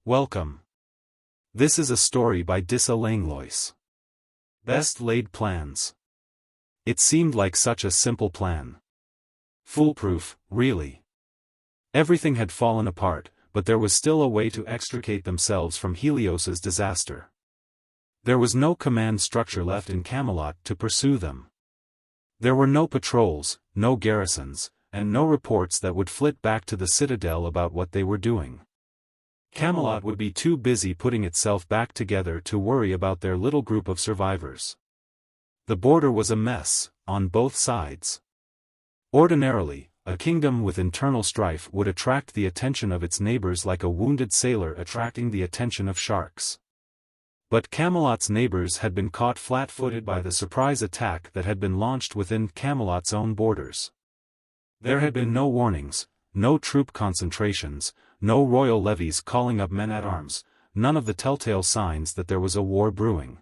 Welcome. This is a story by Dissa Langlois. Best Laid Plans. It seemed like such a simple plan. Foolproof, really. Everything had fallen apart, but there was still a way to extricate themselves from Helios's disaster. There was no command structure left in Camelot to pursue them. There were no patrols, no garrisons, and no reports that would flit back to the citadel about what they were doing. Camelot would be too busy putting itself back together to worry about their little group of survivors. The border was a mess, on both sides. Ordinarily, a kingdom with internal strife would attract the attention of its neighbors like a wounded sailor attracting the attention of sharks. But Camelot's neighbors had been caught flat-footed by the surprise attack that had been launched within Camelot's own borders. There had been no warnings, no troop concentrations, no royal levies calling up men-at-arms, none of the telltale signs that there was a war brewing.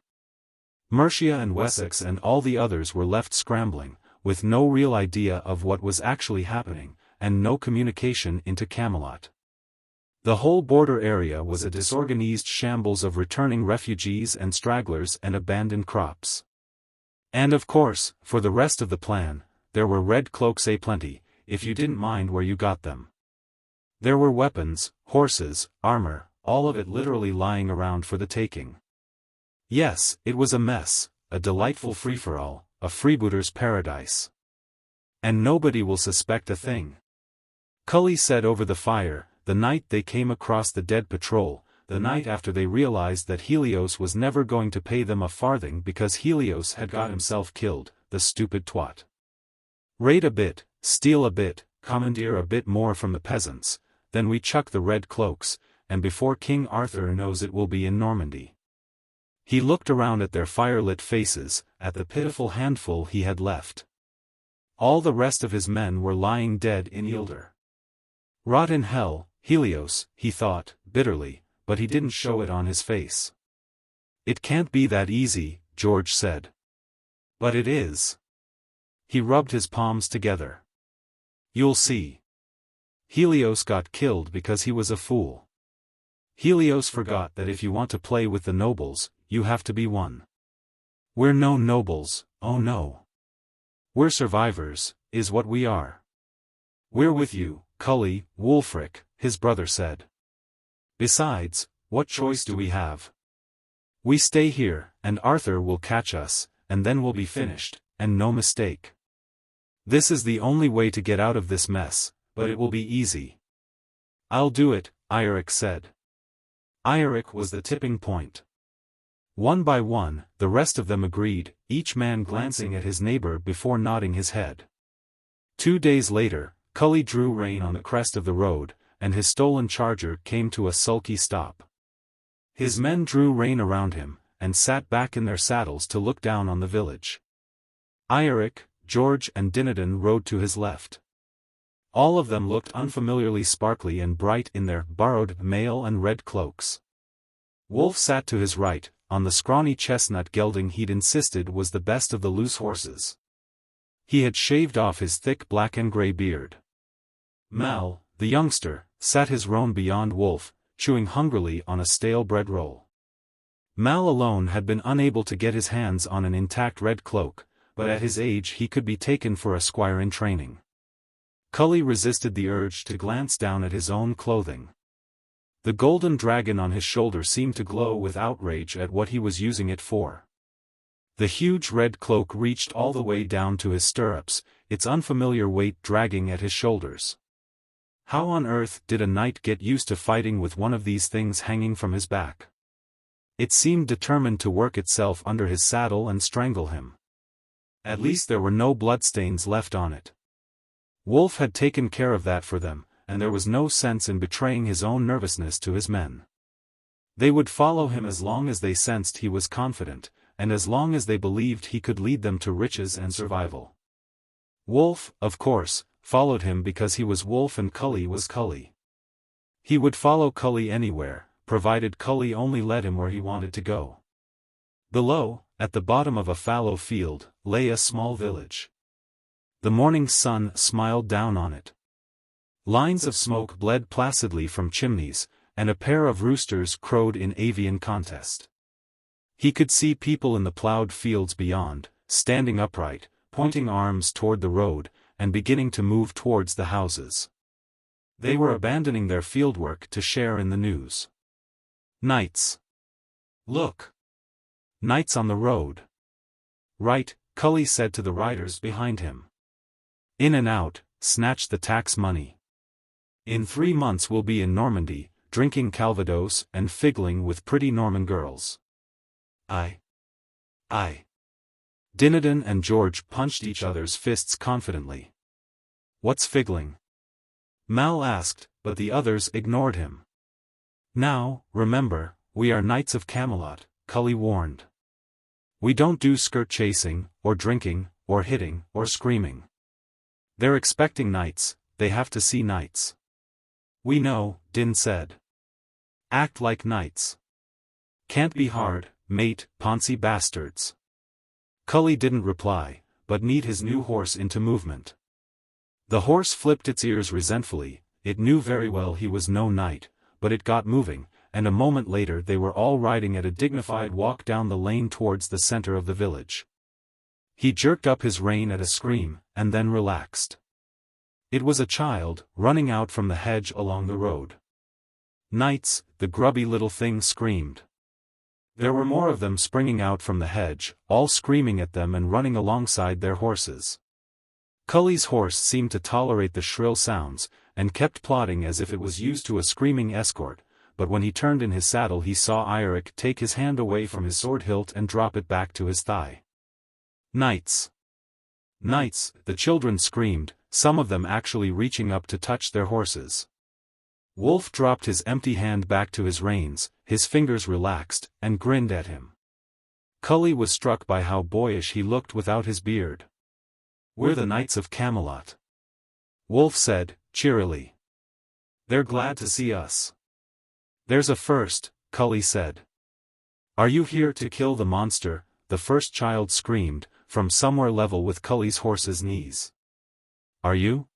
Mercia and Wessex and all the others were left scrambling, with no real idea of what was actually happening, and no communication into Camelot. The whole border area was a disorganized shambles of returning refugees and stragglers and abandoned crops. And of course, for the rest of the plan, there were red cloaks aplenty, if you didn't mind where you got them. There were weapons, horses, armor, all of it literally lying around for the taking. Yes, it was a mess, a delightful free-for-all, a freebooter's paradise. And nobody will suspect a thing. Cully said over the fire, the night they came across the dead patrol, the night after they realized that Helios was never going to pay them a farthing because Helios had got himself killed, the stupid twat. Raid a bit, steal a bit, commandeer a bit more from the peasants, then we chuck the red cloaks, and before King Arthur knows it will be in Normandy. He looked around at their fire-lit faces, at the pitiful handful he had left. All the rest of his men were lying dead in Eildar. Rot in hell, Helios, he thought, bitterly, but he didn't show it on his face. It can't be that easy, George said. But it is. He rubbed his palms together. You'll see. Helios got killed because he was a fool. Helios forgot that if you want to play with the nobles, you have to be one. We're no nobles, oh no. We're survivors, is what we are. We're with you, Cully, Wulfric, his brother said. Besides, what choice do we have? We stay here, and Arthur will catch us, and then we'll be finished, and no mistake. This is the only way to get out of this mess, but it will be easy. I'll do it, Iorek said. Iorek was the tipping point. One by one, the rest of them agreed, each man glancing at his neighbor before nodding his head. 2 days later, Cully drew rein on the crest of the road, and his stolen charger came to a sulky stop. His men drew rein around him, and sat back in their saddles to look down on the village. Iorek, George and Dinadan rode to his left. All of them looked unfamiliarly sparkly and bright in their borrowed mail and red cloaks. Wolf sat to his right, on the scrawny chestnut gelding he'd insisted was the best of the loose horses. He had shaved off his thick black and grey beard. Mal, the youngster, sat his roan beyond Wolf, chewing hungrily on a stale bread roll. Mal alone had been unable to get his hands on an intact red cloak, but at his age he could be taken for a squire in training. Cully resisted the urge to glance down at his own clothing. The golden dragon on his shoulder seemed to glow with outrage at what he was using it for. The huge red cloak reached all the way down to his stirrups, its unfamiliar weight dragging at his shoulders. How on earth did a knight get used to fighting with one of these things hanging from his back? It seemed determined to work itself under his saddle and strangle him. At least there were no bloodstains left on it. Wolf had taken care of that for them, and there was no sense in betraying his own nervousness to his men. They would follow him as long as they sensed he was confident, and as long as they believed he could lead them to riches and survival. Wolf, of course, followed him because he was Wolf and Cully was Cully. He would follow Cully anywhere, provided Cully only led him where he wanted to go. Below, at the bottom of a fallow field, lay a small village. The morning sun smiled down on it. Lines of smoke bled placidly from chimneys, and a pair of roosters crowed in avian contest. He could see people in the plowed fields beyond, standing upright, pointing arms toward the road, and beginning to move towards the houses. They were abandoning their fieldwork to share in the news. Knights. Look! Knights on the road. Right, Cully said to the riders behind him. In and out, snatch the tax money. In 3 months we'll be in Normandy, drinking Calvados and figgling with pretty Norman girls. Aye. Dinadan and George punched each other's fists confidently. What's figgling? Mal asked, but the others ignored him. Now, remember, we are Knights of Camelot, Cully warned. We don't do skirt chasing, or drinking, or hitting, or screaming. They're expecting knights, they have to see knights. We know, Din said. Act like knights. Can't be hard, mate, Poncy bastards. Cully didn't reply, but kneed his new horse into movement. The horse flipped its ears resentfully, it knew very well he was no knight, but it got moving, and a moment later they were all riding at a dignified walk down the lane towards the center of the village. He jerked up his rein at a scream, and then relaxed. It was a child, running out from the hedge along the road. Knights, the grubby little thing screamed. There were more of them springing out from the hedge, all screaming at them and running alongside their horses. Cully's horse seemed to tolerate the shrill sounds, and kept plodding as if it was used to a screaming escort, but when he turned in his saddle he saw Eirik take his hand away from his sword hilt and drop it back to his thigh. Knights! Knights, the children screamed, some of them actually reaching up to touch their horses. Wolf dropped his empty hand back to his reins, his fingers relaxed, and grinned at him. Cully was struck by how boyish he looked without his beard. We're the Knights of Camelot. Wolf said, cheerily. They're glad to see us. There's a first, Cully said. Are you here to kill the monster? The first child screamed, from somewhere level with Cully's horse's knees. Are you?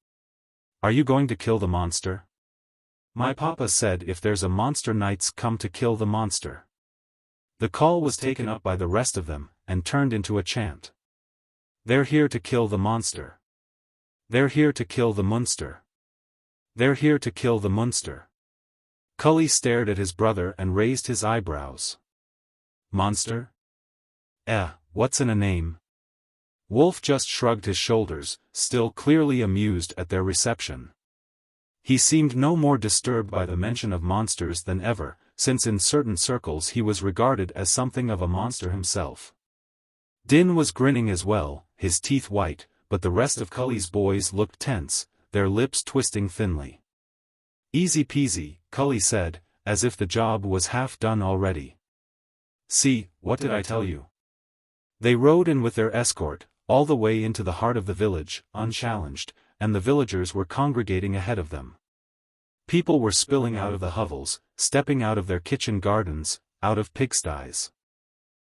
Are you going to kill the monster? My papa said if there's a monster knights come to kill the monster. The call was taken up by the rest of them, and turned into a chant. They're here to kill the monster. They're here to kill the Munster. They're here to kill the Munster. Cully stared at his brother and raised his eyebrows. Monster? What's in a name? Wolf just shrugged his shoulders, still clearly amused at their reception. He seemed no more disturbed by the mention of monsters than ever, since in certain circles he was regarded as something of a monster himself. Din was grinning as well, his teeth white, but the rest of Cully's boys looked tense, their lips twisting thinly. Easy peasy, Cully said, as if the job was half done already. See, what did I tell you? They rode in with their escort, all the way into the heart of the village, unchallenged, and the villagers were congregating ahead of them. People were spilling out of the hovels, stepping out of their kitchen gardens, out of pigsties.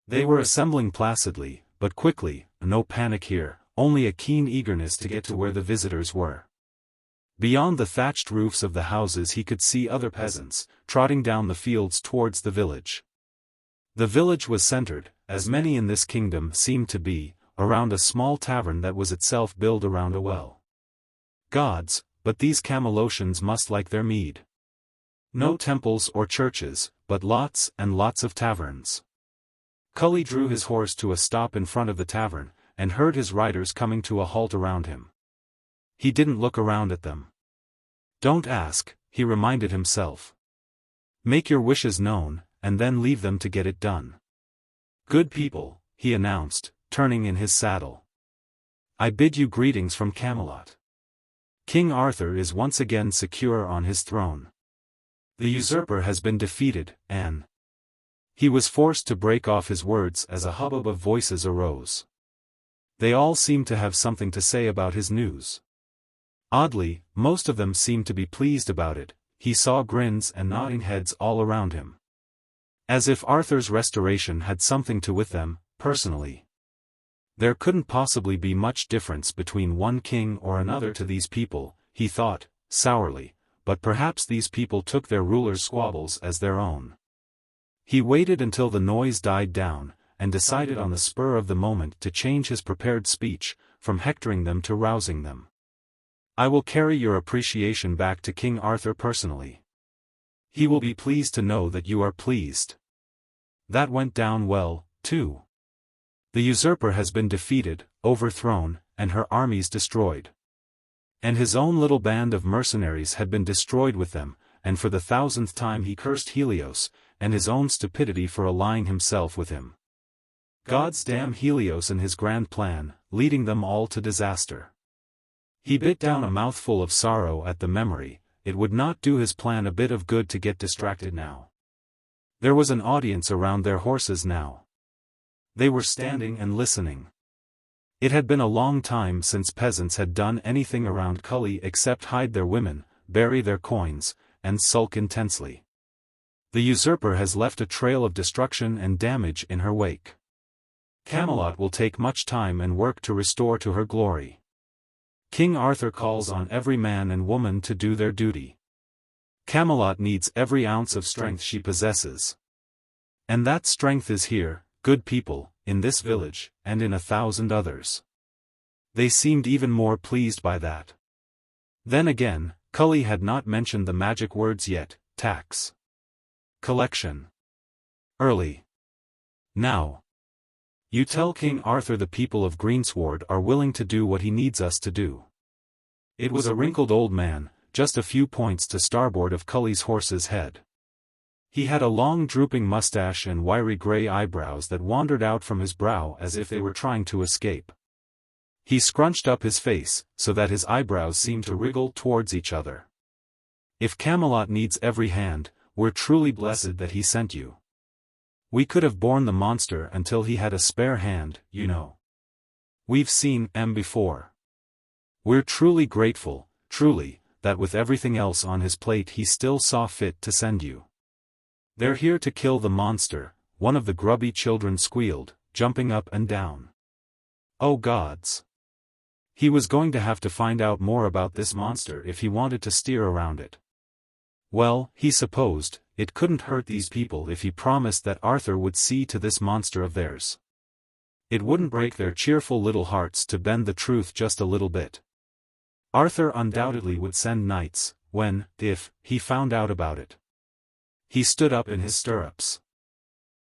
They were assembling placidly, but quickly, no panic here, only a keen eagerness to get to where the visitors were. Beyond the thatched roofs of the houses he could see other peasants, trotting down the fields towards the village. The village was centered, as many in this kingdom seemed to be, around a small tavern that was itself built around a well. Gods, but these Camelocians must like their mead. No temples or churches, but lots and lots of taverns. Cully drew his horse to a stop in front of the tavern, and heard his riders coming to a halt around him. He didn't look around at them. Don't ask, he reminded himself. Make your wishes known, and then leave them to get it done. Good people, he announced, turning in his saddle. I bid you greetings from Camelot. King Arthur is once again secure on his throne. The usurper has been defeated, and he was forced to break off his words as a hubbub of voices arose. They all seemed to have something to say about his news. Oddly, most of them seemed to be pleased about it. He saw grins and nodding heads all around him. As if Arthur's restoration had something to with them, personally. There couldn't possibly be much difference between one king or another to these people, he thought, sourly, but perhaps these people took their ruler's squabbles as their own. He waited until the noise died down, and decided on the spur of the moment to change his prepared speech, from hectoring them to rousing them. I will carry your appreciation back to King Arthur personally. He will be pleased to know that you are pleased. That went down well, too. The usurper has been defeated, overthrown, and her armies destroyed. And his own little band of mercenaries had been destroyed with them, and for the 1000th time he cursed Helios, and his own stupidity for allying himself with him. Gods damn Helios and his grand plan, leading them all to disaster. He bit down a mouthful of sorrow at the memory. It would not do his plan a bit of good to get distracted now. There was an audience around their horses now. They were standing and listening. It had been a long time since peasants had done anything around Cully except hide their women, bury their coins, and sulk intensely. The usurper has left a trail of destruction and damage in her wake. Camelot will take much time and work to restore to her glory. King Arthur calls on every man and woman to do their duty. Camelot needs every ounce of strength she possesses. And that strength is here, good people, in this village, and in 1,000 others. They seemed even more pleased by that. Then again, Cully had not mentioned the magic words yet: tax, collection, early. Now. You tell King Arthur the people of Greensward are willing to do what he needs us to do. It was a wrinkled old man, just a few points to starboard of Cully's horse's head. He had a long drooping mustache and wiry gray eyebrows that wandered out from his brow as if they were trying to escape. He scrunched up his face, so that his eyebrows seemed to wriggle towards each other. If Camelot needs every hand, we're truly blessed that he sent you. We could have borne the monster until he had a spare hand, you know. We've seen him before. We're truly grateful, truly, that with everything else on his plate he still saw fit to send you. They're here to kill the monster, one of the grubby children squealed, jumping up and down. Oh gods! He was going to have to find out more about this monster if he wanted to steer around it. Well, he supposed, it couldn't hurt these people if he promised that Arthur would see to this monster of theirs. It wouldn't break their cheerful little hearts to bend the truth just a little bit. Arthur undoubtedly would send knights, if he found out about it. He stood up in his stirrups.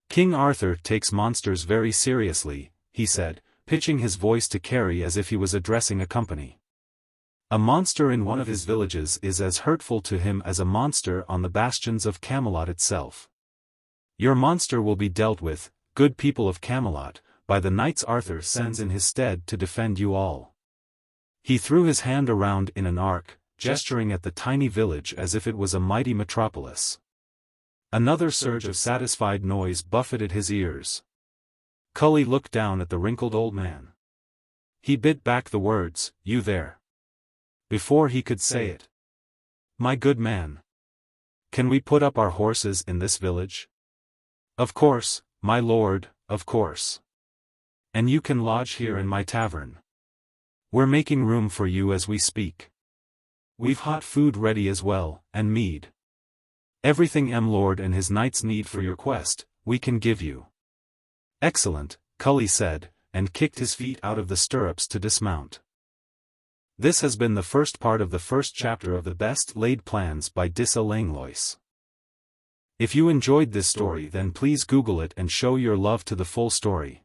King Arthur takes monsters very seriously, he said, pitching his voice to carry as if he was addressing a company. A monster in one of his villages is as hurtful to him as a monster on the bastions of Camelot itself. Your monster will be dealt with, good people of Camelot, by the knights Arthur sends in his stead to defend you all. He threw his hand around in an arc, gesturing at the tiny village as if it was a mighty metropolis. Another surge of satisfied noise buffeted his ears. Cully looked down at the wrinkled old man. He bit back the words, "You there?" before he could say it. My good man. Can we put up our horses in this village? Of course, my lord, of course. And you can lodge here in my tavern. We're making room for you as we speak. We've hot food ready as well, and mead. Everything M-Lord and his knights need for your quest, we can give you. Excellent, Cully said, and kicked his feet out of the stirrups to dismount. This has been the first part of the first chapter of The Best Laid Plans by Disa Langlois. If you enjoyed this story, then please Google it and show your love to the full story.